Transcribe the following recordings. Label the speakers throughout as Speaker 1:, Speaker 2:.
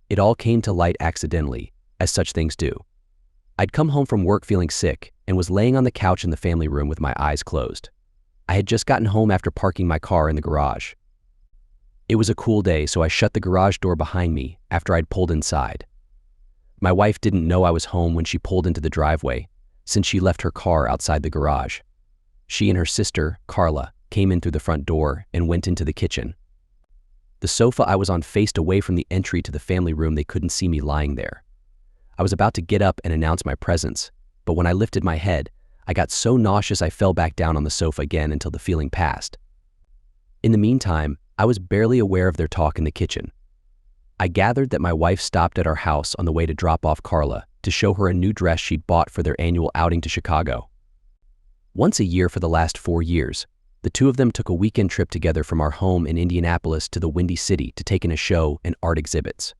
Speaker 1: It all came to light accidentally, as such things do. I'd come home from work feeling sick and was laying on the couch in the family room with my eyes closed. I had just gotten home after parking my car in the garage. It was a cool day, so I shut the garage door behind me after I'd pulled inside. My wife didn't know I was home when she pulled into the driveway, since she left her car outside the garage. She and her sister, Carla, came in through the front door and went into the kitchen. The sofa I was on faced away from the entry to the family room. They couldn't see me lying there. I was about to get up and announce my presence, but when I lifted my head, I got so nauseous I fell back down on the sofa again until the feeling passed. In the meantime, I was barely aware of their talk in the kitchen. I gathered that my wife stopped at our house on the way to drop off Carla to show her a new dress she'd bought for their annual outing to Chicago. Once a year for the last 4 years, the two of them took a weekend trip together from our home in Indianapolis to the Windy City to take in a show and art exhibits.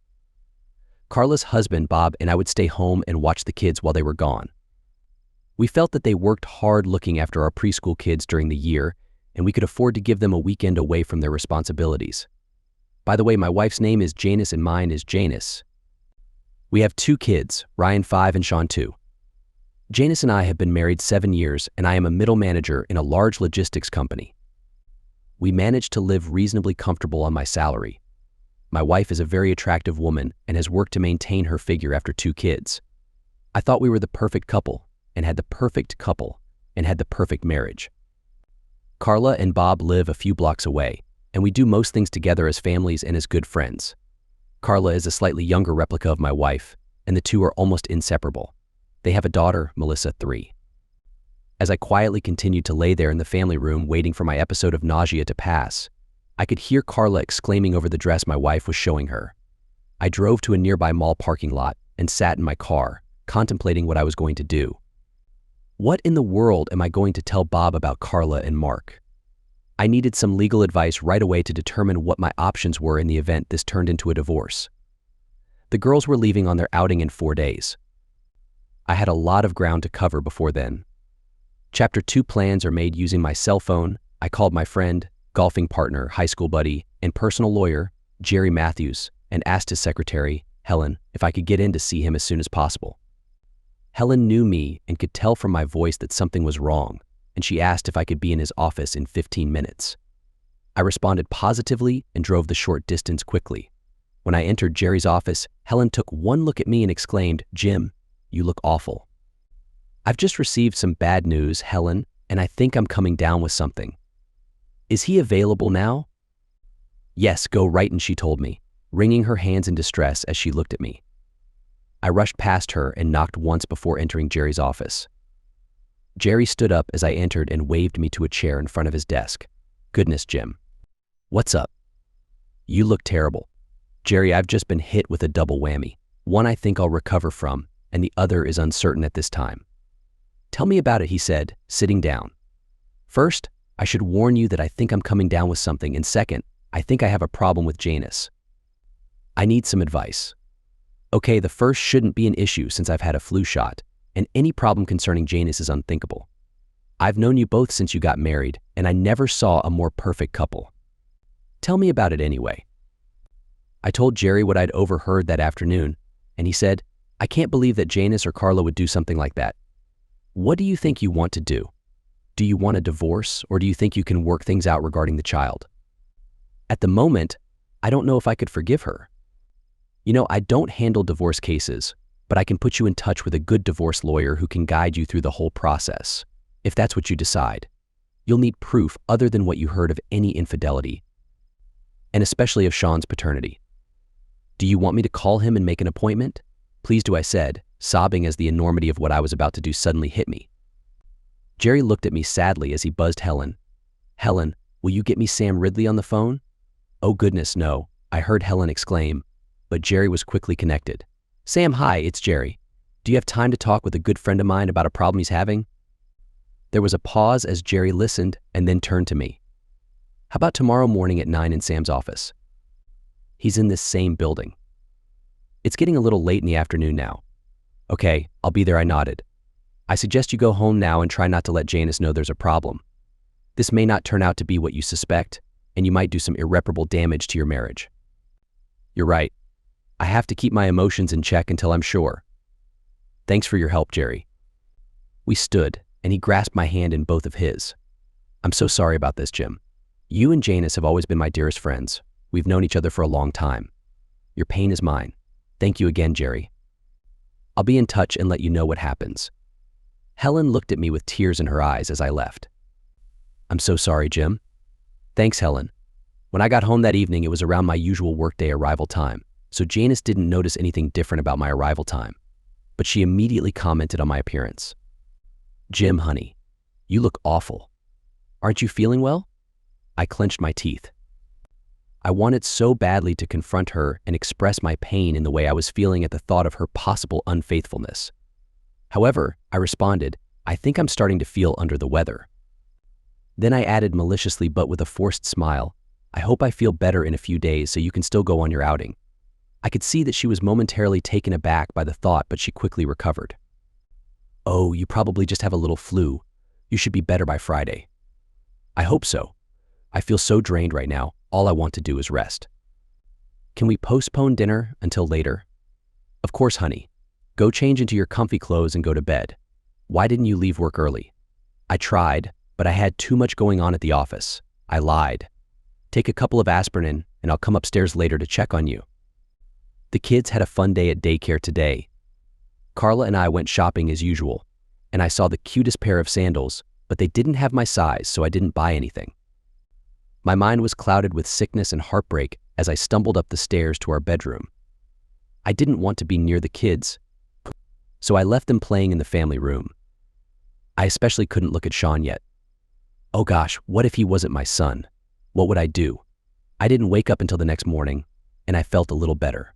Speaker 1: Carla's husband, Bob, and I would stay home and watch the kids while they were gone. We felt that they worked hard looking after our preschool kids during the year, and we could afford to give them a weekend away from their responsibilities. By the way, my wife's name is Janice and mine is Janice. We have 2 kids, Ryan 5 and Sean 2. Janice and I have been married 7 years, and I am a middle manager in a large logistics company. We manage to live reasonably comfortable on my salary. My wife is a very attractive woman and has worked to maintain her figure after 2 kids. I thought we were the perfect couple, and had the perfect marriage. Carla and Bob live a few blocks away, and we do most things together as families and as good friends. Carla is a slightly younger replica of my wife, and the two are almost inseparable. They have a daughter, Melissa, 3. As I quietly continued to lay there in the family room waiting for my episode of nausea to pass, I could hear Carla exclaiming over the dress my wife was showing her. I drove to a nearby mall parking lot and sat in my car, contemplating what I was going to do. What in the world am I going to tell Bob about Carla and Mark? I needed some legal advice right away to determine what my options were in the event this turned into a divorce. The girls were leaving on their outing in 4 days. I had a lot of ground to cover before then. Chapter 2 plans are made using my cell phone. I called my friend, golfing partner, high school buddy, and personal lawyer, Jerry Matthews, and asked his secretary, Helen, if I could get in to see him as soon as possible. Helen knew me and could tell from my voice that something was wrong, and she asked if I could be in his office in 15 minutes. I responded positively and drove the short distance quickly. When I entered Jerry's office, Helen took one look at me and exclaimed, "Jim, you look awful." "I've just received some bad news, Helen, and I think I'm coming down with something. Is he available now?" "Yes, go right in," she told me, wringing her hands in distress as she looked at me. I rushed past her and knocked once before entering Jerry's office. Jerry stood up as I entered and waved me to a chair in front of his desk. "Goodness, Jim. What's up?" "You look terrible." "Jerry, I've just been hit with a double whammy. One I think I'll recover from, and the other is uncertain at this time." "Tell me about it," he said, sitting down. "First, I should warn you that I think I'm coming down with something, and second, I think I have a problem with Janice. I need some advice." "Okay, the first shouldn't be an issue since I've had a flu shot, and any problem concerning Janice is unthinkable. I've known you both since you got married, and I never saw a more perfect couple. Tell me about it anyway." I told Jerry what I'd overheard that afternoon, and he said, "I can't believe that Janice or Carla would do something like that. What do you think you want to do? Do you want a divorce, or do you think you can work things out regarding the child?" At the moment, I don't know if I could forgive her. You know, I don't handle divorce cases, but I can put you in touch with a good divorce lawyer who can guide you through the whole process, if that's what you decide. You'll need proof other than what you heard of any infidelity, and especially of Sean's paternity. "Do you want me to call him and make an appointment?" "Please do," I said, sobbing as the enormity of what I was about to do suddenly hit me. Jerry looked at me sadly as he buzzed Helen. "Helen, will you get me Sam Ridley on the phone?" "Oh goodness, no," I heard Helen exclaim, but Jerry was quickly connected. "Sam, hi, it's Jerry. Do you have time to talk with a good friend of mine about a problem he's having?" There was a pause as Jerry listened and then turned to me. "How about tomorrow morning at 9 in Sam's office? He's in this same building. It's getting a little late in the afternoon now." "Okay, I'll be there," I nodded. "I suggest you go home now and try not to let Janice know there's a problem. This may not turn out to be what you suspect, and you might do some irreparable damage to your marriage." "You're right. I have to keep my emotions in check until I'm sure. Thanks for your help, Jerry. We stood, and he grasped my hand in both of his. I'm so sorry about this, Jim. You and Janice have always been my dearest friends. We've known each other for a long time. Your pain is mine. Thank you again, Jerry. I'll be in touch and let you know what happens. Helen looked at me with tears in her eyes as I left. I'm so sorry, Jim. Thanks, Helen. When I got home that evening, it was around my usual workday arrival time, so Janice didn't notice anything different about my arrival time, but she immediately commented on my appearance. Jim, honey, you look awful. Aren't you feeling well? I clenched my teeth. I wanted so badly to confront her and express my pain in the way I was feeling at the thought of her possible unfaithfulness. However, I responded, I think I'm starting to feel under the weather. Then I added maliciously but with a forced smile, I hope I feel better in a few days so you can still go on your outing. I could see that she was momentarily taken aback by the thought, but she quickly recovered. Oh, you probably just have a little flu. You should be better by Friday. I hope so. I feel so drained right now. All I want to do is rest. Can we postpone dinner until later? Of course, honey. Go change into your comfy clothes and go to bed. Why didn't you leave work early? I tried, but I had too much going on at the office. I lied. Take a couple of aspirin and I'll come upstairs later to check on you. The kids had a fun day at daycare today. Carla and I went shopping as usual, and I saw the cutest pair of sandals, but they didn't have my size, so I didn't buy anything. My mind was clouded with sickness and heartbreak as I stumbled up the stairs to our bedroom. I didn't want to be near the kids, so I left them playing in the family room. I especially couldn't look at Sean yet. Oh gosh, what if he wasn't my son? What would I do? I didn't wake up until the next morning, and I felt a little better.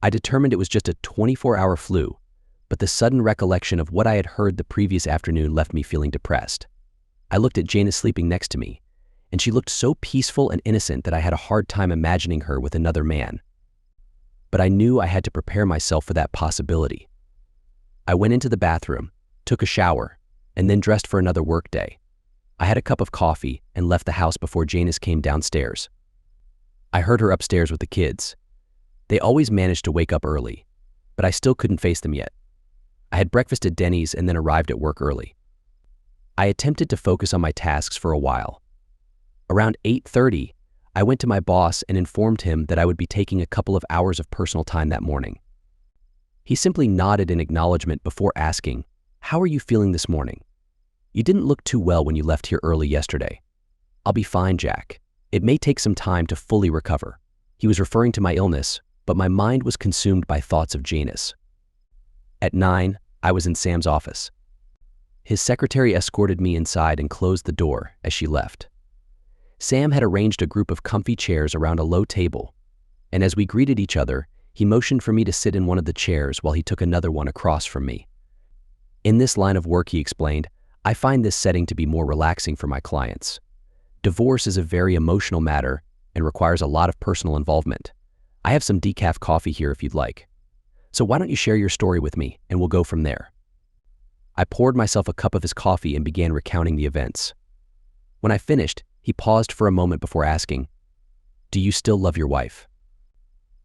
Speaker 1: I determined it was just a 24-hour flu, but the sudden recollection of what I had heard the previous afternoon left me feeling depressed. I looked at Janice sleeping next to me, and she looked so peaceful and innocent that I had a hard time imagining her with another man. But I knew I had to prepare myself for that possibility. I went into the bathroom, took a shower, and then dressed for another workday. I had a cup of coffee and left the house before Janice came downstairs. I heard her upstairs with the kids. They always managed to wake up early, but I still couldn't face them yet. I had breakfast at Denny's and then arrived at work early. I attempted to focus on my tasks for a while. Around 8:30, I went to my boss and informed him that I would be taking a couple of hours of personal time that morning. He simply nodded in acknowledgement before asking, "How are you feeling this morning? You didn't look too well when you left here early yesterday." "I'll be fine, Jack. It may take some time to fully recover." He was referring to my illness, but my mind was consumed by thoughts of Janice. At 9, I was in Sam's office. His secretary escorted me inside and closed the door as she left. Sam had arranged a group of comfy chairs around a low table, and as we greeted each other, he motioned for me to sit in one of the chairs while he took another one across from me. In this line of work, he explained, I find this setting to be more relaxing for my clients. Divorce is a very emotional matter and requires a lot of personal involvement. I have some decaf coffee here if you'd like. So why don't you share your story with me and we'll go from there. I poured myself a cup of his coffee and began recounting the events. When I finished, he paused for a moment before asking, "Do you still love your wife?"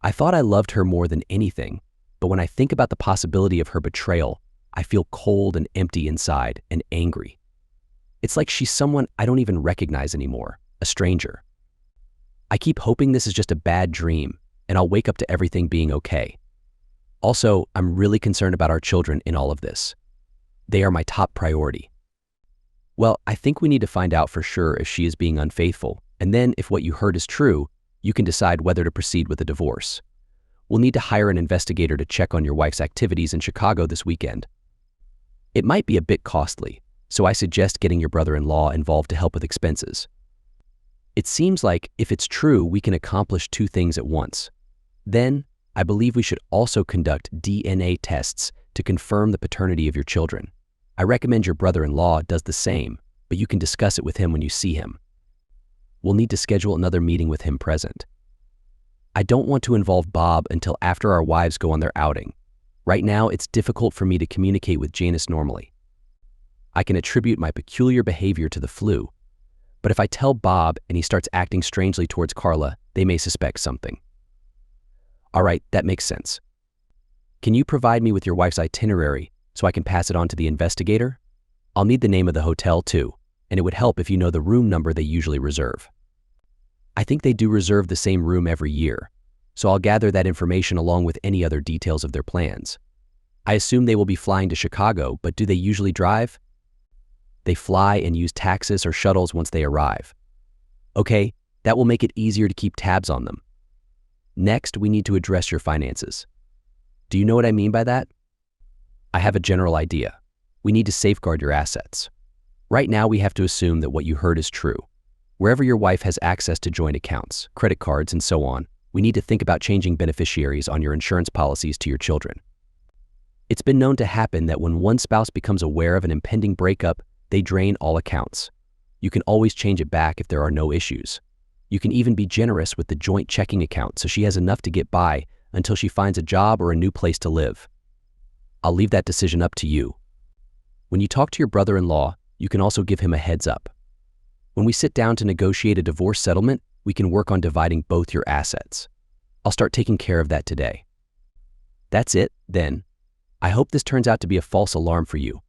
Speaker 1: I thought I loved her more than anything, but when I think about the possibility of her betrayal, I feel cold and empty inside and angry. It's like she's someone I don't even recognize anymore, a stranger. I keep hoping this is just a bad dream and I'll wake up to everything being okay. Also, I'm really concerned about our children in all of this. They are my top priority. Well, I think we need to find out for sure if she is being unfaithful, and then if what you heard is true, you can decide whether to proceed with a divorce. We'll need to hire an investigator to check on your wife's activities in Chicago this weekend. It might be a bit costly, so I suggest getting your brother-in-law involved to help with expenses. It seems like if it's true, we can accomplish two things at once. Then, I believe we should also conduct DNA tests to confirm the paternity of your children. I recommend your brother-in-law does the same, but you can discuss it with him when you see him. We'll need to schedule another meeting with him present. I don't want to involve Bob until after our wives go on their outing. Right now, it's difficult for me to communicate with Janice normally. I can attribute my peculiar behavior to the flu, but if I tell Bob and he starts acting strangely towards Carla, they may suspect something. All right, that makes sense. Can you provide me with your wife's itinerary so I can pass it on to the investigator? I'll need the name of the hotel too, and it would help if you know the room number they usually reserve. I think they do reserve the same room every year, so I'll gather that information along with any other details of their plans. I assume they will be flying to Chicago, but do they usually drive? They fly and use taxis or shuttles once they arrive. Okay, that will make it easier to keep tabs on them. Next, we need to address your finances. Do you know what I mean by that? I have a general idea. We need to safeguard your assets. Right now, we have to assume that what you heard is true. Wherever your wife has access to joint accounts, credit cards, and so on, we need to think about changing beneficiaries on your insurance policies to your children. It's been known to happen that when one spouse becomes aware of an impending breakup, they drain all accounts. You can always change it back if there are no issues. You can even be generous with the joint checking account so she has enough to get by until she finds a job or a new place to live. I'll leave that decision up to you. When you talk to your brother-in-law, you can also give him a heads up. When we sit down to negotiate a divorce settlement, we can work on dividing both your assets. I'll start taking care of that today. That's it, then. I hope this turns out to be a false alarm for you.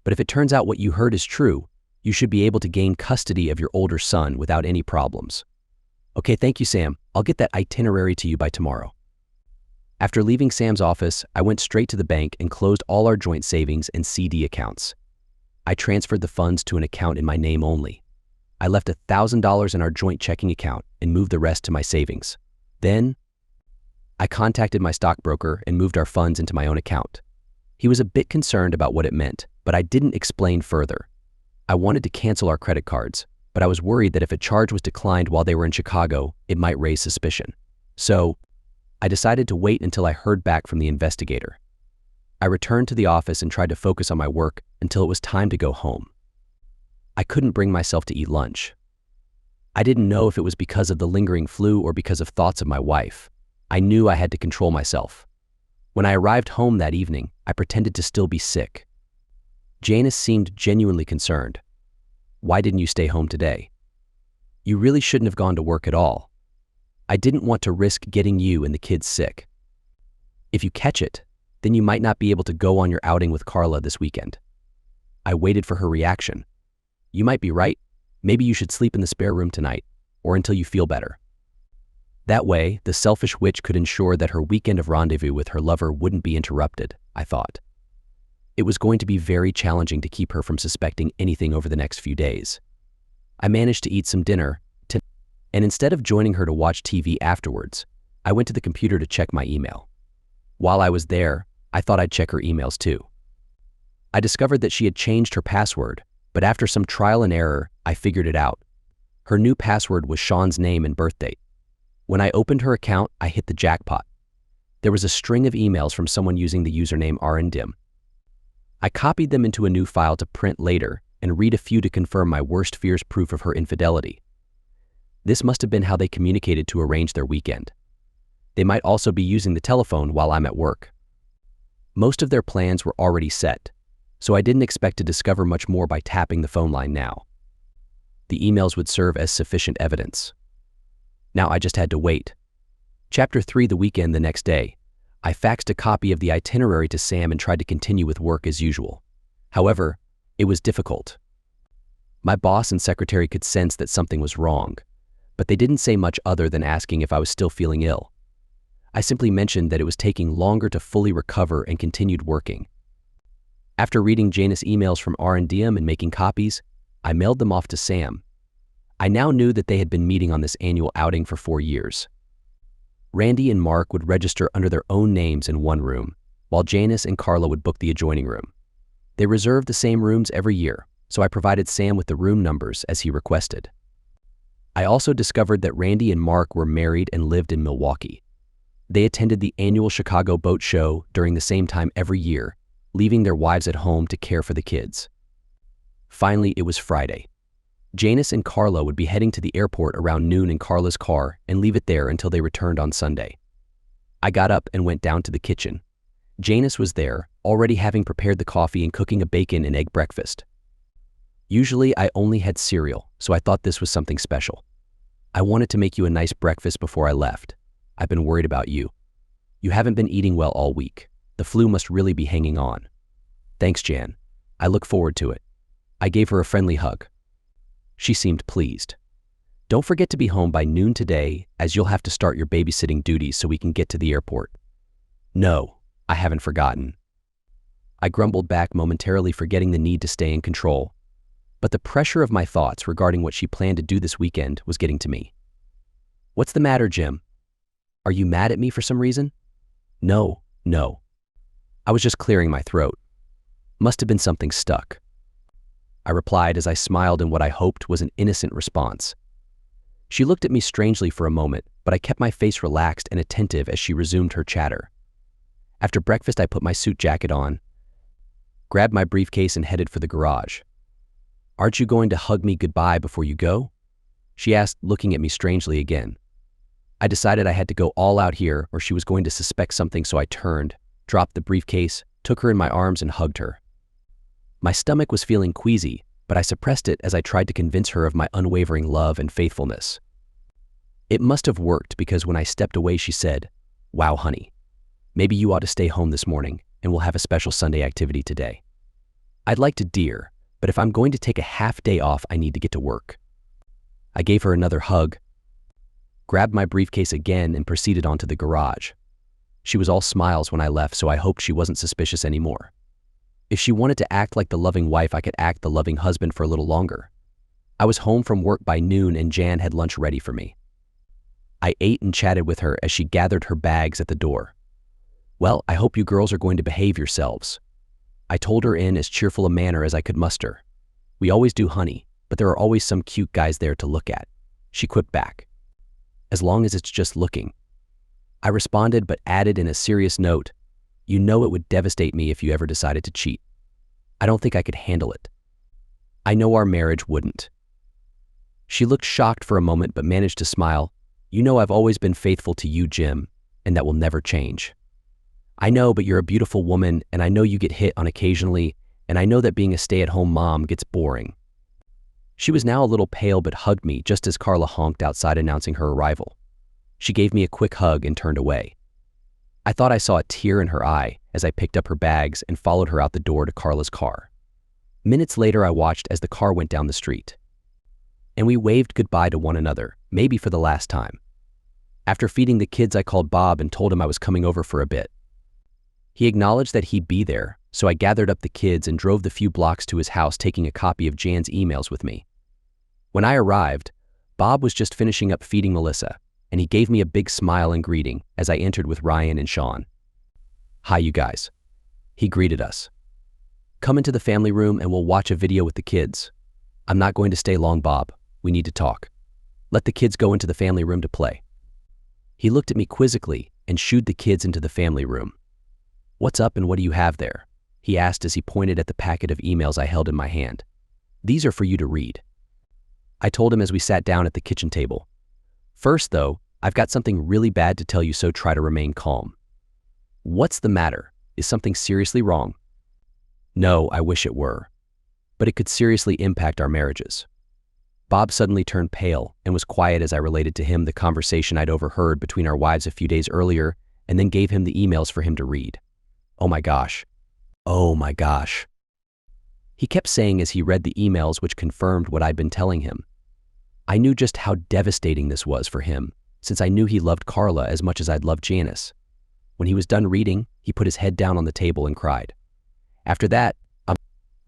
Speaker 1: But if it turns out what you heard is true, you should be able to gain custody of your older son without any problems. Okay, thank you, Sam. I'll get that itinerary to you by tomorrow. After leaving Sam's office, I went straight to the bank and closed all our joint savings and CD accounts. I transferred the funds to an account in my name only. I left $1,000 in our joint checking account and moved the rest to my savings. Then, I contacted my stockbroker and moved our funds into my own account. He was a bit concerned about what it meant, but I didn't explain further. I wanted to cancel our credit cards, but I was worried that if a charge was declined while they were in Chicago, it might raise suspicion. So, I decided to wait until I heard back from the investigator. I returned to the office and tried to focus on my work until it was time to go home. I couldn't bring myself to eat lunch. I didn't know if it was because of the lingering flu or because of thoughts of my wife. I knew I had to control myself. When I arrived home that evening, I pretended to still be sick. Janice seemed genuinely concerned. Why didn't you stay home today? You really shouldn't have gone to work at all. I didn't want to risk getting you and the kids sick. If you catch it, then you might not be able to go on your outing with Carla this weekend. I waited for her reaction. You might be right. Maybe you should sleep in the spare room tonight, or until you feel better. That way, the selfish witch could ensure that her weekend of rendezvous with her lover wouldn't be interrupted, I thought. It was going to be very challenging to keep her from suspecting anything over the next few days. I managed to eat some dinner, and instead of joining her to watch TV afterwards, I went to the computer to check my email. While I was there, I thought I'd check her emails too. I discovered that she had changed her password, but after some trial and error, I figured it out. Her new password was Sean's name and birth date. When I opened her account, I hit the jackpot. There was a string of emails from someone using the username RNDIM. I copied them into a new file to print later and read a few to confirm my worst fears proof of her infidelity. This must have been how they communicated to arrange their weekend. They might also be using the telephone while I'm at work. Most of their plans were already set, so I didn't expect to discover much more by tapping the phone line now. The emails would serve as sufficient evidence. Now I just had to wait. Chapter 3, the weekend the next day. I faxed a copy of the itinerary to Sam and tried to continue with work as usual. However, it was difficult. My boss and secretary could sense that something was wrong, but they didn't say much other than asking if I was still feeling ill. I simply mentioned that it was taking longer to fully recover and continued working. After reading Janice's emails from R&DM and making copies, I mailed them off to Sam. I now knew that they had been meeting on this annual outing for 4 years. Randy and Mark would register under their own names in one room, while Janice and Carla would book the adjoining room. They reserved the same rooms every year, so I provided Sam with the room numbers as he requested. I also discovered that Randy and Mark were married and lived in Milwaukee. They attended the annual Chicago Boat Show during the same time every year, leaving their wives at home to care for the kids. Finally, it was Friday. Janice and Carla would be heading to the airport around noon in Carla's car and leave it there until they returned on Sunday. I got up and went down to the kitchen. Janice was there, already having prepared the coffee and cooking a bacon and egg breakfast. Usually I only had cereal, so I thought this was something special. I wanted to make you a nice breakfast before I left. I've been worried about you. You haven't been eating well all week. The flu must really be hanging on. Thanks, Jan. I look forward to it. I gave her a friendly hug. She seemed pleased. Don't forget to be home by noon today, as you'll have to start your babysitting duties so we can get to the airport. No, I haven't forgotten. I grumbled back, momentarily forgetting the need to stay in control. But the pressure of my thoughts regarding what she planned to do this weekend was getting to me. What's the matter, Jim? Are you mad at me for some reason? No. I was just clearing my throat. Must have been something stuck. I replied as I smiled in what I hoped was an innocent response. She looked at me strangely for a moment, but I kept my face relaxed and attentive as she resumed her chatter. After breakfast, I put my suit jacket on, grabbed my briefcase, and headed for the garage. Aren't you going to hug me goodbye before you go? She asked, looking at me strangely again. I decided I had to go all out here or she was going to suspect something, so I turned, dropped the briefcase, took her in my arms, and hugged her. My stomach was feeling queasy, but I suppressed it as I tried to convince her of my unwavering love and faithfulness. It must have worked, because when I stepped away, she said, "Wow, honey. Maybe you ought to stay home this morning, and we'll have a special Sunday activity today." I'd like to, dear, but if I'm going to take a half day off, I need to get to work. I gave her another hug, grabbed my briefcase again, and proceeded onto the garage. She was all smiles when I left, so I hoped she wasn't suspicious anymore. If she wanted to act like the loving wife, I could act the loving husband for a little longer. I was home from work by noon, and Jan had lunch ready for me. I ate and chatted with her as she gathered her bags at the door. "Well, I hope you girls are going to behave yourselves," I told her in as cheerful a manner as I could muster. "We always do, honey, but there are always some cute guys there to look at," she quipped back. "As long as it's just looking," I responded, but added in a serious note, "You know it would devastate me if you ever decided to cheat. I don't think I could handle it. I know our marriage wouldn't." She looked shocked for a moment, but managed to smile. "You know I've always been faithful to you, Jim, and that will never change." "I know, but you're a beautiful woman, and I know you get hit on occasionally, and I know that being a stay-at-home mom gets boring." She was now a little pale, but hugged me just as Carla honked outside announcing her arrival. She gave me a quick hug and turned away. I thought I saw a tear in her eye as I picked up her bags and followed her out the door to Carla's car. Minutes later, I watched as the car went down the street. And we waved goodbye to one another, maybe for the last time. After feeding the kids, I called Bob and told him I was coming over for a bit. He acknowledged that he'd be there, so I gathered up the kids and drove the few blocks to his house, taking a copy of Jan's emails with me. When I arrived, Bob was just finishing up feeding Melissa, and he gave me a big smile and greeting as I entered with Ryan and Sean. "Hi, you guys," he greeted us. "Come into the family room and we'll watch a video with the kids." "I'm not going to stay long, Bob. We need to talk. Let the kids go into the family room to play." He looked at me quizzically and shooed the kids into the family room. "What's up and what do you have there?" he asked as he pointed at the packet of emails I held in my hand. "These are for you to read," I told him as we sat down at the kitchen table. "First, though, I've got something really bad to tell you, so try to remain calm." "What's the matter? Is something seriously wrong?" "No, I wish it were. But it could seriously impact our marriages." Bob suddenly turned pale and was quiet as I related to him the conversation I'd overheard between our wives a few days earlier, and then gave him the emails for him to read. "Oh my gosh. Oh my gosh," he kept saying as he read the emails, which confirmed what I'd been telling him. I knew just how devastating this was for him, since I knew he loved Carla as much as I'd loved Janice. When he was done reading, he put his head down on the table and cried. After that,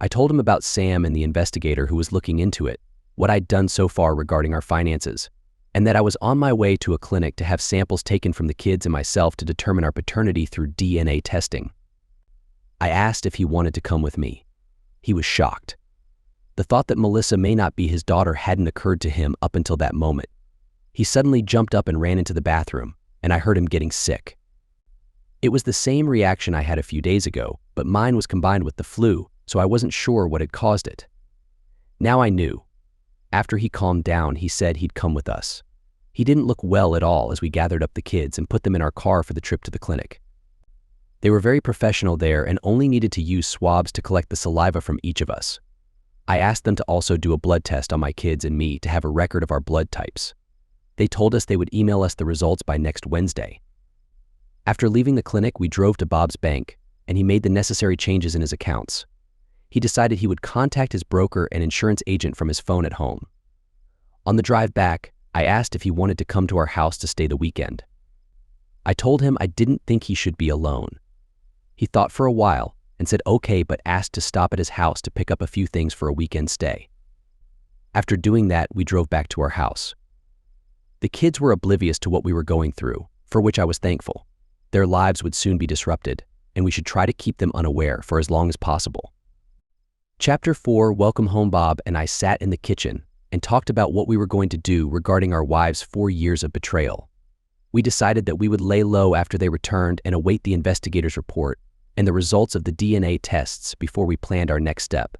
Speaker 1: I told him about Sam and the investigator who was looking into it, what I'd done so far regarding our finances, and that I was on my way to a clinic to have samples taken from the kids and myself to determine our paternity through DNA testing. I asked if he wanted to come with me. He was shocked. The thought that Melissa may not be his daughter hadn't occurred to him up until that moment. He suddenly jumped up and ran into the bathroom, and I heard him getting sick. It was the same reaction I had a few days ago, but mine was combined with the flu, so I wasn't sure what had caused it. Now I knew. After he calmed down, he said he'd come with us. He didn't look well at all as we gathered up the kids and put them in our car for the trip to the clinic. They were very professional there and only needed to use swabs to collect the saliva from each of us. I asked them to also do a blood test on my kids and me to have a record of our blood types. They told us they would email us the results by next Wednesday. After leaving the clinic, we drove to Bob's bank, and he made the necessary changes in his accounts. He decided he would contact his broker and insurance agent from his phone at home. On the drive back, I asked if he wanted to come to our house to stay the weekend. I told him I didn't think he should be alone. He thought for a while and said okay, but asked to stop at his house to pick up a few things for a weekend stay. After doing that, we drove back to our house. The kids were oblivious to what we were going through, for which I was thankful. Their lives would soon be disrupted, and we should try to keep them unaware for as long as possible. Chapter 4, Welcome Home. Bob and I sat in the kitchen and talked about what we were going to do regarding our wives' 4 years of betrayal. We decided that we would lay low after they returned and await the investigator's report and the results of the DNA tests before we planned our next step.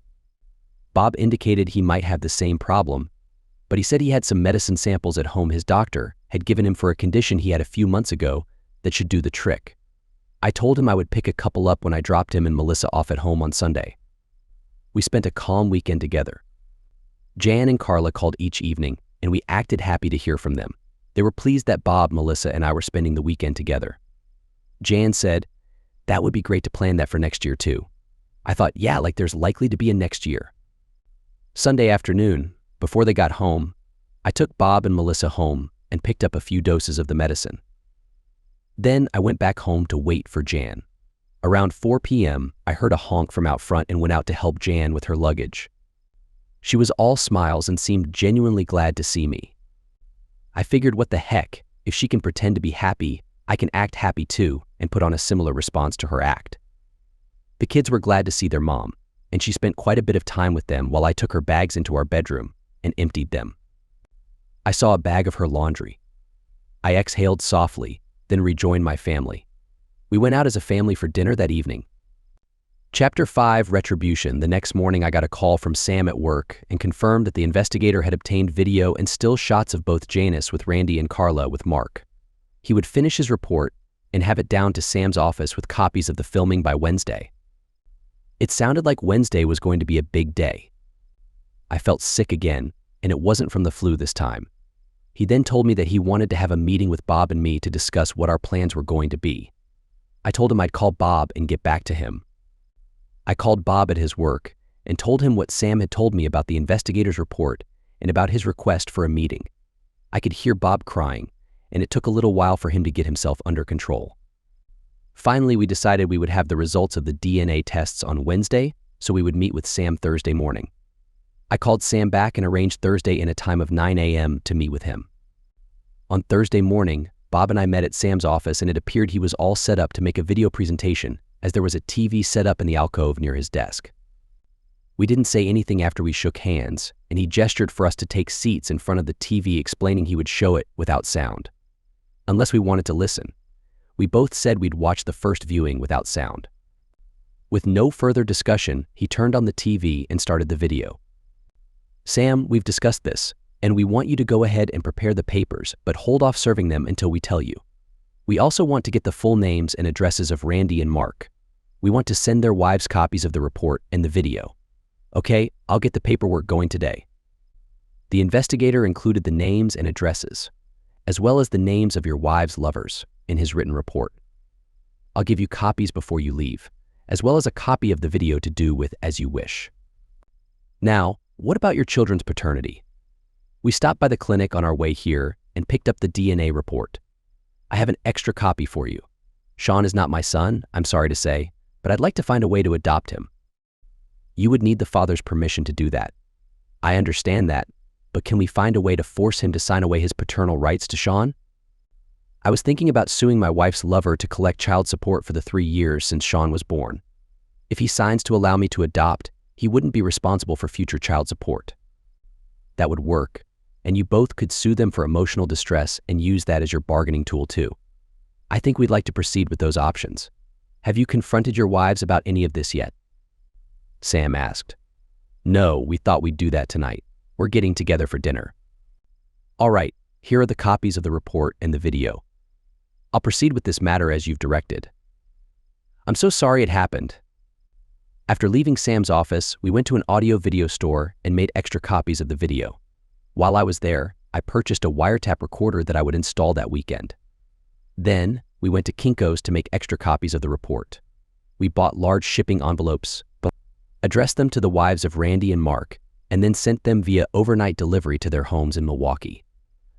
Speaker 1: Bob indicated he might have the same problem, but he said he had some medicine samples at home his doctor had given him for a condition he had a few months ago that should do the trick. I told him I would pick a couple up when I dropped him and Melissa off at home on Sunday. We spent a calm weekend together. Jan and Carla called each evening, and we acted happy to hear from them. They were pleased that Bob, Melissa, and I were spending the weekend together. Jan said, "That would be great to plan that for next year too." I thought, yeah, like there's likely to be a next year. Sunday afternoon, before they got home, I took Bob and Melissa home and picked up a few doses of the medicine. Then I went back home to wait for Jan. Around 4 p.m., I heard a honk from out front and went out to help Jan with her luggage. She was all smiles and seemed genuinely glad to see me. I figured, what the heck, if she can pretend to be happy, I can act happy too and put on a similar response to her act. The kids were glad to see their mom, and she spent quite a bit of time with them while I took her bags into our bedroom and emptied them. I saw a bag of her laundry. I exhaled softly, then rejoined my family. We went out as a family for dinner that evening. Chapter 5, Retribution. The next morning I got a call from Sam at work and confirmed that the investigator had obtained video and still shots of both Janice with Randy and Carla with Mark. He would finish his report and have it down to Sam's office with copies of the filming by Wednesday. It sounded like Wednesday was going to be a big day. I felt sick again, and it wasn't from the flu this time. He then told me that he wanted to have a meeting with Bob and me to discuss what our plans were going to be. I told him I'd call Bob and get back to him. I called Bob at his work and told him what Sam had told me about the investigator's report and about his request for a meeting. I could hear Bob crying, and it took a little while for him to get himself under control. Finally, we decided we would have the results of the DNA tests on Wednesday, so we would meet with Sam Thursday morning. I called Sam back and arranged Thursday in a time of 9 a.m. to meet with him. On Thursday morning, Bob and I met at Sam's office, and it appeared he was all set up to make a video presentation, as there was a TV set up in the alcove near his desk. We didn't say anything after we shook hands, and he gestured for us to take seats in front of the TV, explaining he would show it without sound, unless we wanted to listen. We both said we'd watch the first viewing without sound. With no further discussion, he turned on the TV and started the video. "Sam, we've discussed this, and we want you to go ahead and prepare the papers, but hold off serving them until we tell you. We also want to get the full names and addresses of Randy and Mark. We want to send their wives copies of the report and the video. Okay, I'll get the paperwork going today." The investigator included the names and addresses, as well as the names of your wives' lovers, in his written report. I'll give you copies before you leave, as well as a copy of the video to do with as you wish. Now, what about your children's paternity? We stopped by the clinic on our way here and picked up the DNA report. I have an extra copy for you. Sean is not my son, I'm sorry to say, but I'd like to find a way to adopt him. You would need the father's permission to do that. I understand that, but can we find a way to force him to sign away his paternal rights to Sean? I was thinking about suing my wife's lover to collect child support for the 3 years since Sean was born. If he signs to allow me to adopt, he wouldn't be responsible for future child support. That would work, and you both could sue them for emotional distress and use that as your bargaining tool too. I think we'd like to proceed with those options. Have you confronted your wives about any of this yet? Sam asked. No, we thought we'd do that tonight. We're getting together for dinner. All right, here are the copies of the report and the video. I'll proceed with this matter as you've directed. I'm so sorry it happened. After leaving Sam's office, we went to an audio-video store and made extra copies of the video. While I was there, I purchased a wiretap recorder that I would install that weekend. Then, We went to Kinko's to make extra copies of the report. We bought large shipping envelopes, addressed them to the wives of Randy and Mark, and then sent them via overnight delivery to their homes in Milwaukee.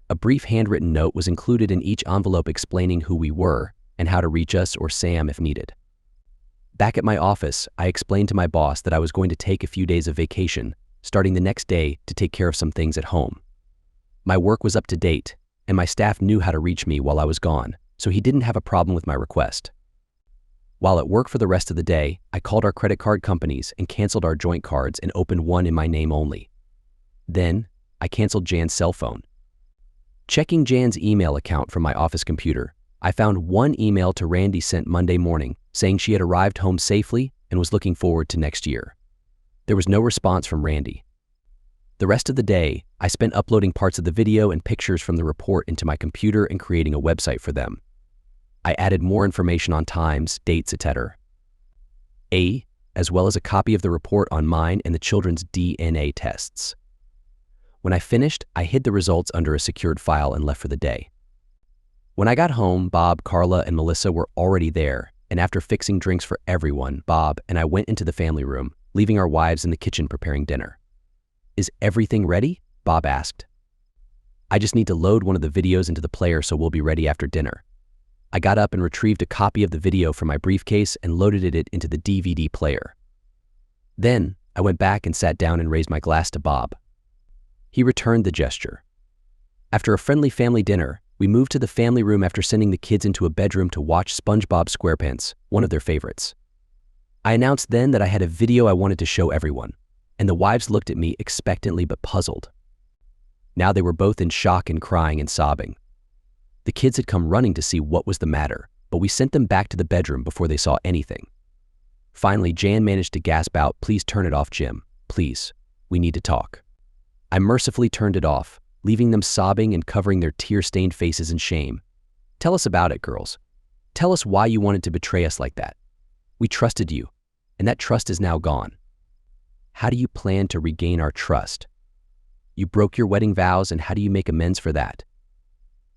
Speaker 1: A brief handwritten note was included in each envelope explaining who we were and how to reach us or Sam if needed. Back at my office, I explained to my boss that I was going to take a few days of vacation, starting the next day to take care of some things at home. My work was up to date, and my staff knew how to reach me while I was gone, so he didn't have a problem with my request. While at work for the rest of the day, I called our credit card companies and canceled our joint cards and opened one in my name only. Then, I canceled Jan's cell phone. Checking Jan's email account from my office computer, I found one email to Randy sent Monday morning saying she had arrived home safely and was looking forward to next year. There was no response from Randy. The rest of the day, I spent uploading parts of the video and pictures from the report into my computer and creating a website for them. I added more information on times, dates, etc. As well as a copy of the report on mine and the children's DNA tests. When I finished, I hid the results under a secured file and left for the day. When I got home, Bob, Carla, and Melissa were already there, and after fixing drinks for everyone, Bob and I went into the family room, leaving our wives in the kitchen preparing dinner. "Is everything ready?" Bob asked. "I just need to load one of the videos into the player so we'll be ready after dinner." I got up and retrieved a copy of the video from my briefcase and loaded it into the DVD player. Then, I went back and sat down and raised my glass to Bob. He returned the gesture. After a friendly family dinner, we moved to the family room after sending the kids into a bedroom to watch SpongeBob SquarePants, one of their favorites. I announced then that I had a video I wanted to show everyone, and the wives looked at me expectantly but puzzled. Now they were both in shock and crying and sobbing. The kids had come running to see what was the matter, but we sent them back to the bedroom before they saw anything. Finally, Jan managed to gasp out, "Please turn it off, Jim. Please. We need to talk." I mercifully turned it off, leaving them sobbing and covering their tear-stained faces in shame. "Tell us about it, girls. Tell us why you wanted to betray us like that. We trusted you, and that trust is now gone. How do you plan to regain our trust? You broke your wedding vows, and how do you make amends for that?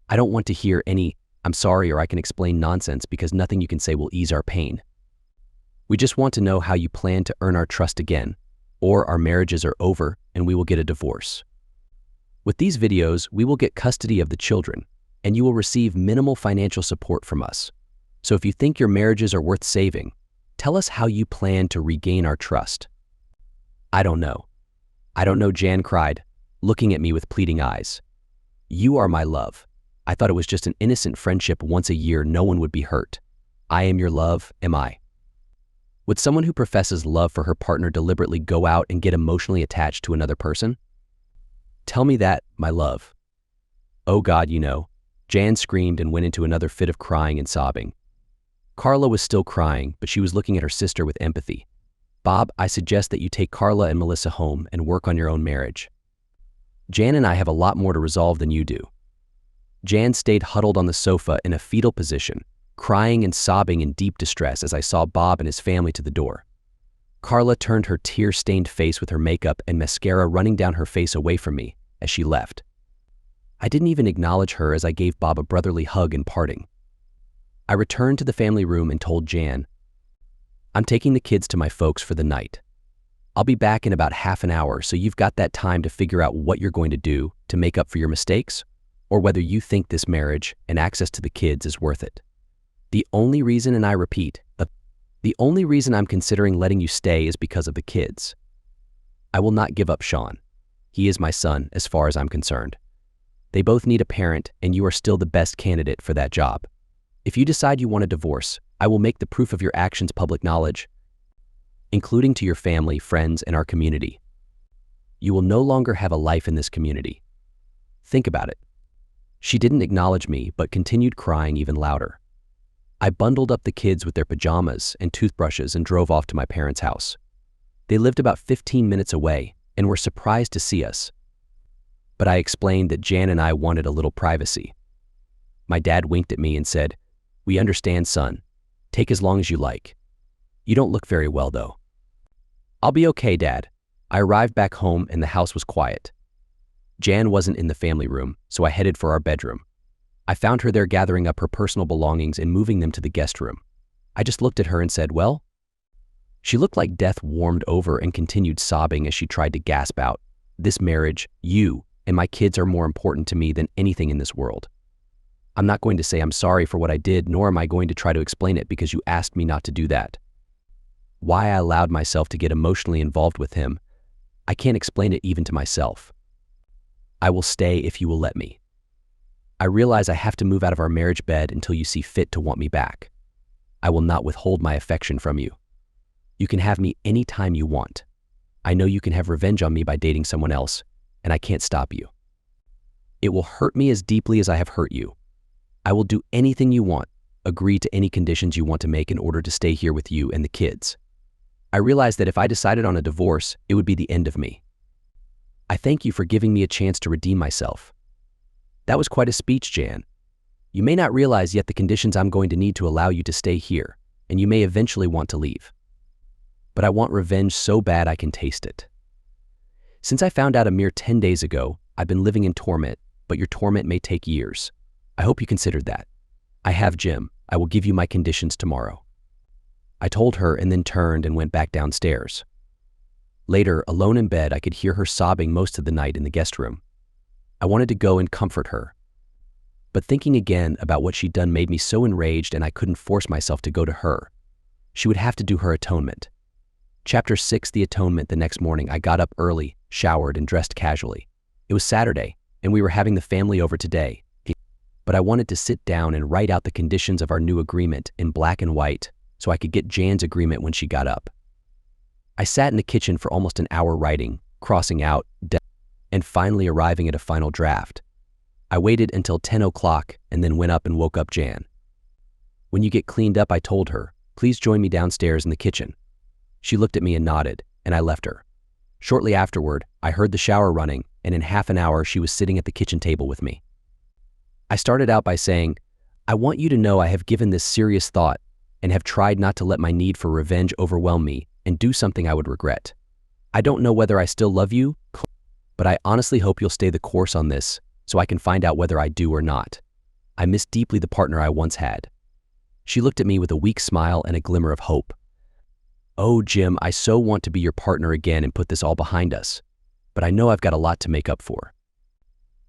Speaker 1: I don't want to hear any 'I'm sorry' or 'I can explain' nonsense because nothing you can say will ease our pain. We just want to know how you plan to earn our trust again, or our marriages are over and we will get a divorce. With these videos, we will get custody of the children, and you will receive minimal financial support from us. So if you think your marriages are worth saving, tell us how you plan to regain our trust." "I don't know. I don't know," Jan cried, looking at me with pleading eyes. "You are my love. I thought it was just an innocent friendship once a year, no one would be hurt. I am your love, am I? Would someone who professes love for her partner deliberately go out and get emotionally attached to another person? Tell me that, my love." "Oh God, you know." Jan screamed and went into another fit of crying and sobbing. Carla was still crying, but she was looking at her sister with empathy. "Bob, I suggest that you take Carla and Melissa home and work on your own marriage. Jan and I have a lot more to resolve than you do." Jan stayed huddled on the sofa in a fetal position, crying and sobbing in deep distress as I saw Bob and his family to the door. Carla turned her tear-stained face with her makeup and mascara running down her face away from me as she left. I didn't even acknowledge her as I gave Bob a brotherly hug in parting. I returned to the family room and told Jan, "I'm taking the kids to my folks for the night. I'll be back in about half an hour, so you've got that time to figure out what you're going to do to make up for your mistakes, or whether you think this marriage and access to the kids is worth it. The only reason, and I repeat, the only reason I'm considering letting you stay is because of the kids. I will not give up Sean. He is my son as far as I'm concerned. They both need a parent, and you are still the best candidate for that job. If you decide you want a divorce, I will make the proof of your actions public knowledge, including to your family, friends, and our community. You will no longer have a life in this community. Think about it." She didn't acknowledge me, but continued crying even louder. I bundled up the kids with their pajamas and toothbrushes and drove off to my parents' house. They lived about 15 minutes away and were surprised to see us. But I explained that Jan and I wanted a little privacy. My dad winked at me and said, "We understand, son. Take as long as you like. You don't look very well, though." "I'll be okay, Dad." I arrived back home and the house was quiet. Jan wasn't in the family room, so I headed for our bedroom. I found her there gathering up her personal belongings and moving them to the guest room. I just looked at her and said, "Well?" She looked like death warmed over and continued sobbing as she tried to gasp out, "This marriage, you, and my kids are more important to me than anything in this world. I'm not going to say I'm sorry for what I did, nor am I going to try to explain it because you asked me not to do that. Why I allowed myself to get emotionally involved with him, I can't explain it even to myself. I will stay if you will let me. I realize I have to move out of our marriage bed until you see fit to want me back. I will not withhold my affection from you. You can have me any time you want. I know you can have revenge on me by dating someone else, and I can't stop you. It will hurt me as deeply as I have hurt you. I will do anything you want, agree to any conditions you want to make in order to stay here with you and the kids. I realize that if I decided on a divorce, it would be the end of me. I thank you for giving me a chance to redeem myself." That was quite a speech, Jan. You may not realize yet the conditions I'm going to need to allow you to stay here, and you may eventually want to leave. But I want revenge so bad I can taste it. Since I found out a mere 10 days ago, I've been living in torment, but your torment may take years. I hope you considered that. I have, Jim. I will give you my conditions tomorrow. I told her and then turned and went back downstairs. Later, alone in bed, I could hear her sobbing most of the night in the guest room. I wanted to go and comfort her. But thinking again about what she'd done made me so enraged, and I couldn't force myself to go to her. She would have to do her atonement. Chapter 6, The Atonement. The next morning, I got up early, showered, and dressed casually. It was Saturday, and we were having the family over today. But I wanted to sit down and write out the conditions of our new agreement in black and white so I could get Jan's agreement when she got up. I sat in the kitchen for almost an hour writing, crossing out, and finally arriving at a final draft. I waited until 10 o'clock and then went up and woke up Jan. "When you get cleaned up," I told her, "please join me downstairs in the kitchen." She looked at me and nodded, and I left her. Shortly afterward, I heard the shower running, and in half an hour she was sitting at the kitchen table with me. I started out by saying, "I want you to know I have given this serious thought and have tried not to let my need for revenge overwhelm me and do something I would regret. I don't know whether I still love you, but I honestly hope you'll stay the course on this so I can find out whether I do or not. I miss deeply the partner I once had." She looked at me with a weak smile and a glimmer of hope. "Oh, Jim, I so want to be your partner again and put this all behind us, but I know I've got a lot to make up for."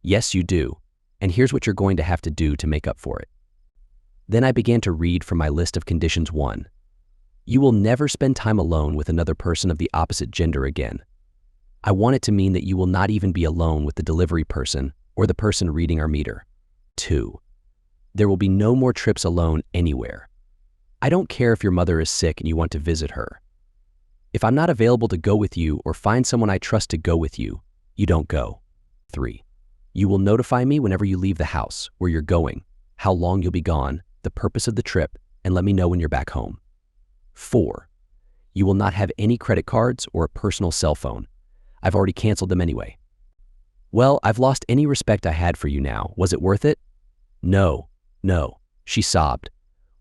Speaker 1: "Yes, you do. And here's what you're going to have to do to make up for it." Then I began to read from my list of conditions. 1. You will never spend time alone with another person of the opposite gender again. I want it to mean that you will not even be alone with the delivery person or the person reading our meter. 2. There will be no more trips alone anywhere. I don't care if your mother is sick and you want to visit her. If I'm not available to go with you or find someone I trust to go with you, you don't go. 3. You will notify me whenever you leave the house, where you're going, how long you'll be gone, the purpose of the trip, and let me know when you're back home. 4. You will not have any credit cards or a personal cell phone. I've already canceled them anyway. Well, I've lost any respect I had for you now. Was it worth it? No, she sobbed.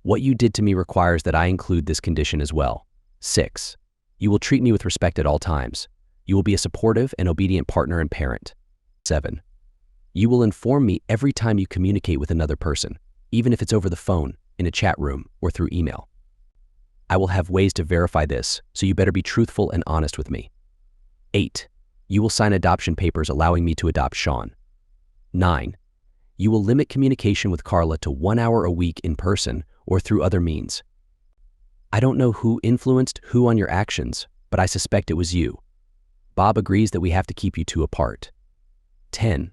Speaker 1: What you did to me requires that I include this condition as well. 6. You will treat me with respect at all times. You will be a supportive and obedient partner and parent. 7. You will inform me every time you communicate with another person, even if it's over the phone, in a chat room, or through email. I will have ways to verify this, so you better be truthful and honest with me. 8. You will sign adoption papers allowing me to adopt Sean. 9. You will limit communication with Carla to 1 hour a week in person or through other means. I don't know who influenced who on your actions, but I suspect it was you. Bob agrees that we have to keep you two apart. 10.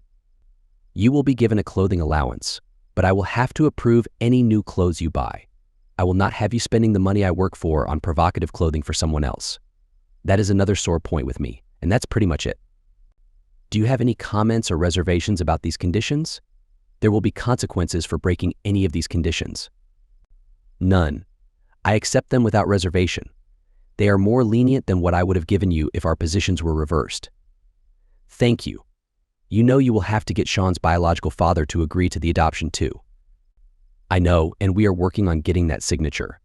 Speaker 1: You will be given a clothing allowance, but I will have to approve any new clothes you buy. I will not have you spending the money I work for on provocative clothing for someone else. That is another sore point with me, and that's pretty much it. Do you have any comments or reservations about these conditions? There will be consequences for breaking any of these conditions. None. I accept them without reservation. They are more lenient than what I would have given you if our positions were reversed. Thank you. You know you will have to get Sean's biological father to agree to the adoption too. I know, and we are working on getting that signature.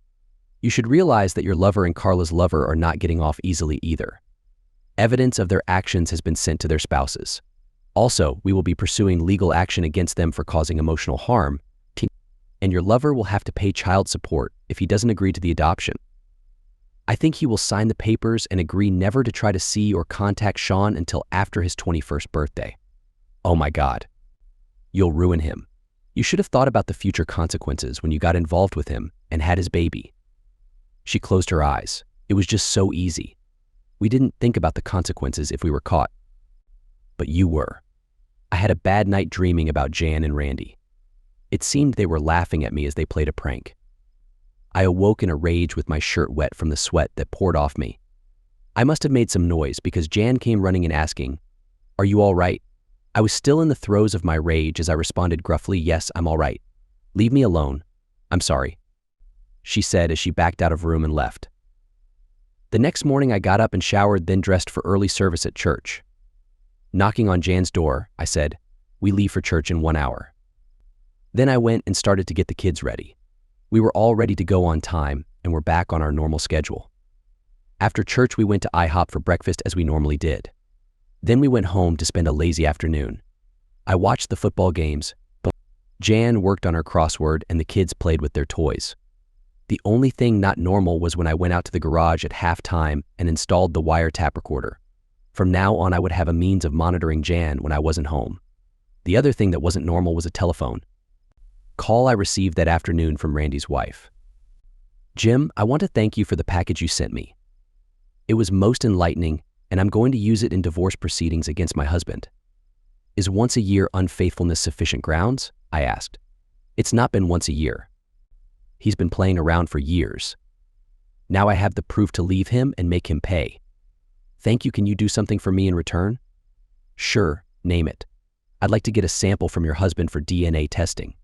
Speaker 1: You should realize that your lover and Carla's lover are not getting off easily either. Evidence of their actions has been sent to their spouses. Also, we will be pursuing legal action against them for causing emotional harm, and your lover will have to pay child support if he doesn't agree to the adoption. I think he will sign the papers and agree never to try to see or contact Sean until after his 21st birthday. Oh my God. You'll ruin him. You should have thought about the future consequences when you got involved with him and had his baby. She closed her eyes. It was just so easy. We didn't think about the consequences if we were caught. But you were. I had a bad night dreaming about Jan and Randy. It seemed they were laughing at me as they played a prank. I awoke in a rage with my shirt wet from the sweat that poured off me. I must have made some noise because Jan came running and asking, "Are you all right?" I was still in the throes of my rage as I responded gruffly, "Yes, I'm all right. Leave me alone. I'm sorry," she said as she backed out of room and left. The next morning I got up and showered, then dressed for early service at church. Knocking on Jan's door, I said, "We leave for church in 1 hour." Then I went and started to get the kids ready. We were all ready to go on time and were back on our normal schedule. After church, we went to IHOP for breakfast as we normally did. Then we went home to spend a lazy afternoon. I watched the football games, but Jan worked on her crossword and the kids played with their toys. The only thing not normal was when I went out to the garage at halftime and installed the wiretap recorder. From now on, I would have a means of monitoring Jan when I wasn't home. The other thing that wasn't normal was a telephone call I received that afternoon from Randy's wife. "Jim, I want to thank you for the package you sent me. It was most enlightening, and I'm going to use it in divorce proceedings against my husband." "Is once a year unfaithfulness sufficient grounds?" I asked. "It's not been once a year. He's been playing around for years. Now I have the proof to leave him and make him pay. Thank you. Can you do something for me in return?" "Sure, name it. I'd like to get a sample from your husband for DNA testing.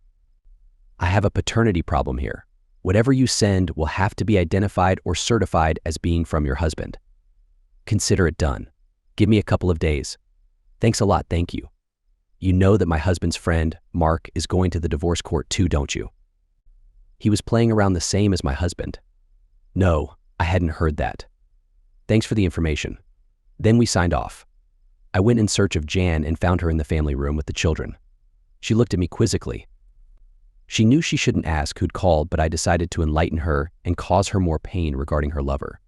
Speaker 1: I have a paternity problem here. Whatever you send will have to be identified or certified as being from your husband. Consider it done. Give me a couple of days. Thanks a lot, thank you. You know that my husband's friend, Mark, is going to the divorce court too, don't you?" "He was playing around the same as my husband." "No, I hadn't heard that. Thanks for the information." Then we signed off. I went in search of Jan and found her in the family room with the children. She looked at me quizzically. She knew she shouldn't ask who'd called, but I decided to enlighten her and cause her more pain regarding her lover.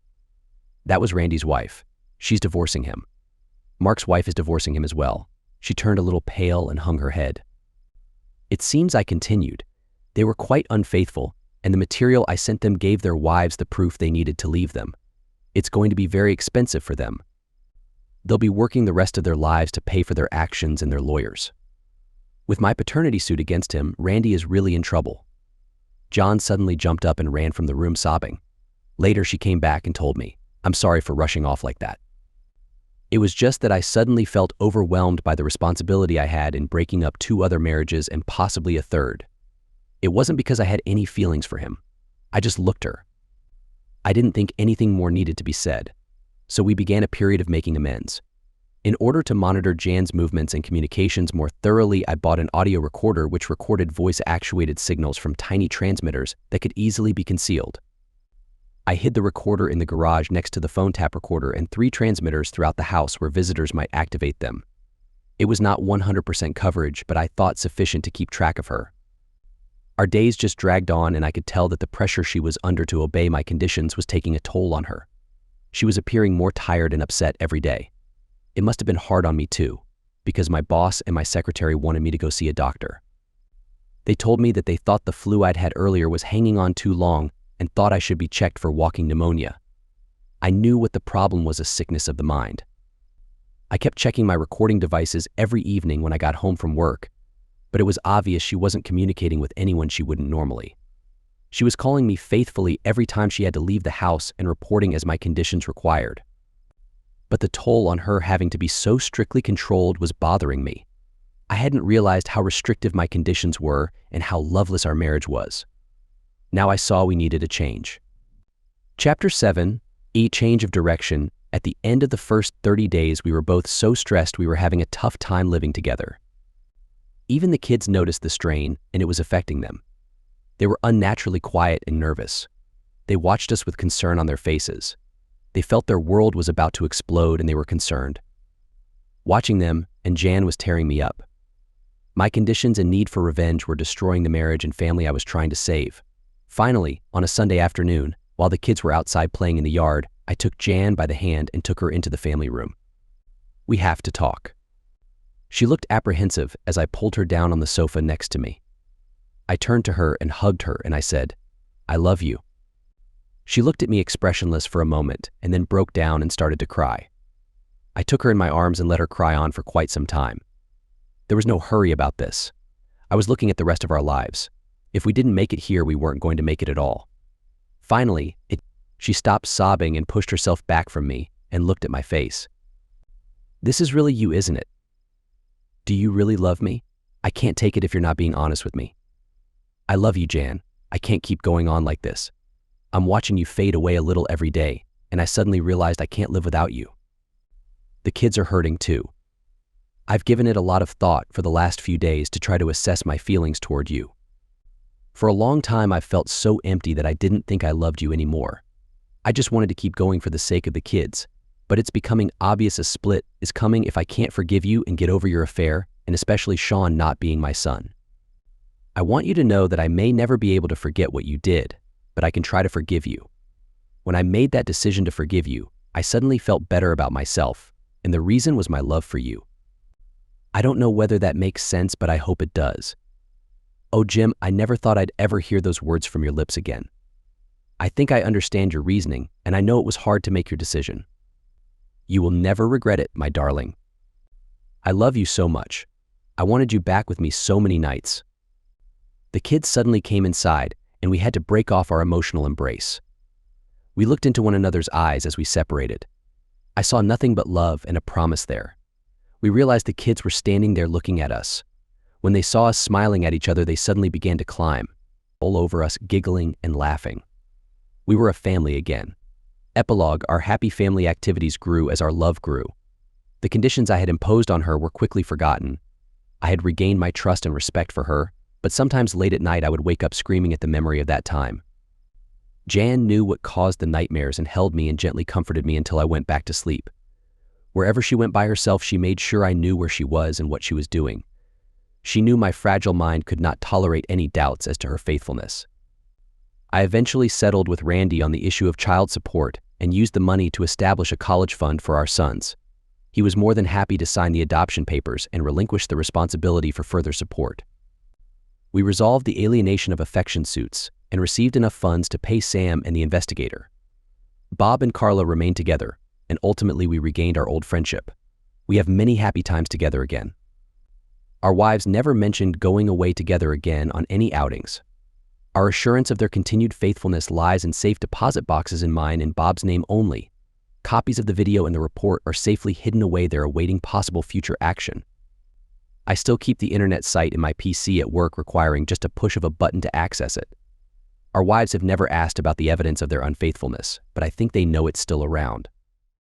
Speaker 1: "That was Randy's wife. She's divorcing him. Mark's wife is divorcing him as well." She turned a little pale and hung her head. "It seems," I continued, "they were quite unfaithful, and the material I sent them gave their wives the proof they needed to leave them. It's going to be very expensive for them. They'll be working the rest of their lives to pay for their actions and their lawyers. With my paternity suit against him, Randy is really in trouble." John suddenly jumped up and ran from the room sobbing. Later, she came back and told me, "I'm sorry for rushing off like that. It was just that I suddenly felt overwhelmed by the responsibility I had in breaking up 2 other marriages and possibly a third. It wasn't because I had any feelings for him. I just looked her. I didn't think anything more needed to be said. So we began a period of making amends. In order to monitor Jan's movements and communications more thoroughly, I bought an audio recorder which recorded voice-actuated signals from tiny transmitters that could easily be concealed. I hid the recorder in the garage next to the phone tap recorder and 3 transmitters throughout the house where visitors might activate them. It was not 100% coverage, but I thought sufficient to keep track of her. Our days just dragged on, and I could tell that the pressure she was under to obey my conditions was taking a toll on her. She was appearing more tired and upset every day. It must have been hard on me too, because my boss and my secretary wanted me to go see a doctor. They told me that they thought the flu I'd had earlier was hanging on too long and thought I should be checked for walking pneumonia. I knew what the problem was: a sickness of the mind. I kept checking my recording devices every evening when I got home from work, but it was obvious she wasn't communicating with anyone she wouldn't normally. She was calling me faithfully every time she had to leave the house and reporting as my conditions required. But the toll on her having to be so strictly controlled was bothering me. I hadn't realized how restrictive my conditions were and how loveless our marriage was. Now I saw we needed a change. Chapter 7, A Change of Direction. At the end of the first 30 days, we were both so stressed we were having a tough time living together. Even the kids noticed the strain, and it was affecting them. They were unnaturally quiet and nervous. They watched us with concern on their faces. They felt their world was about to explode, and they were concerned. Watching them, and Jan was tearing me up. My conditions and need for revenge were destroying the marriage and family I was trying to save. Finally, on a Sunday afternoon, while the kids were outside playing in the yard, I took Jan by the hand and took her into the family room. "We have to talk." She looked apprehensive as I pulled her down on the sofa next to me. I turned to her and hugged her, and I said, "I love you." She looked at me expressionless for a moment and then broke down and started to cry. I took her in my arms and let her cry on for quite some time. There was no hurry about this. I was looking at the rest of our lives. If we didn't make it here, we weren't going to make it at all. Finally, she stopped sobbing and pushed herself back from me and looked at my face. "This is really you, isn't it? Do you really love me? I can't take it if you're not being honest with me." "I love you, Jan. I can't keep going on like this. I'm watching you fade away a little every day, and I suddenly realized I can't live without you. The kids are hurting too. I've given it a lot of thought for the last few days to try to assess my feelings toward you. For a long time, I've felt so empty that I didn't think I loved you anymore. I just wanted to keep going for the sake of the kids, but it's becoming obvious a split is coming if I can't forgive you and get over your affair, and especially Sean not being my son. I want you to know that I may never be able to forget what you did, but I can try to forgive you. When I made that decision to forgive you, I suddenly felt better about myself, and the reason was my love for you. I don't know whether that makes sense, but I hope it does. Oh, Jim, I never thought I'd ever hear those words from your lips again. I think I understand your reasoning, and I know it was hard to make your decision. You will never regret it, my darling. I love you so much. I wanted you back with me so many nights." The kids suddenly came inside, and we had to break off our emotional embrace. We looked into one another's eyes as we separated. I saw nothing but love and a promise there. We realized the kids were standing there looking at us. When they saw us smiling at each other, they suddenly began to climb all over us, giggling and laughing. We were a family again. Epilogue: our happy family activities grew as our love grew. The conditions I had imposed on her were quickly forgotten. I had regained my trust and respect for her, but sometimes late at night I would wake up screaming at the memory of that time. Jan knew what caused the nightmares and held me and gently comforted me until I went back to sleep. Wherever she went by herself, she made sure I knew where she was and what she was doing. She knew my fragile mind could not tolerate any doubts as to her faithfulness. I eventually settled with Randy on the issue of child support and used the money to establish a college fund for our sons. He was more than happy to sign the adoption papers and relinquish the responsibility for further support. We resolved the alienation of affection suits and received enough funds to pay Sam and the investigator. Bob and Carla remained together, and ultimately we regained our old friendship. We have many happy times together again. Our wives never mentioned going away together again on any outings. Our assurance of their continued faithfulness lies in safe deposit boxes in mine and Bob's name only. Copies of the video and the report are safely hidden away there awaiting possible future action. I still keep the internet site in my PC at work, requiring just a push of a button to access it. Our wives have never asked about the evidence of their unfaithfulness, but I think they know it's still around.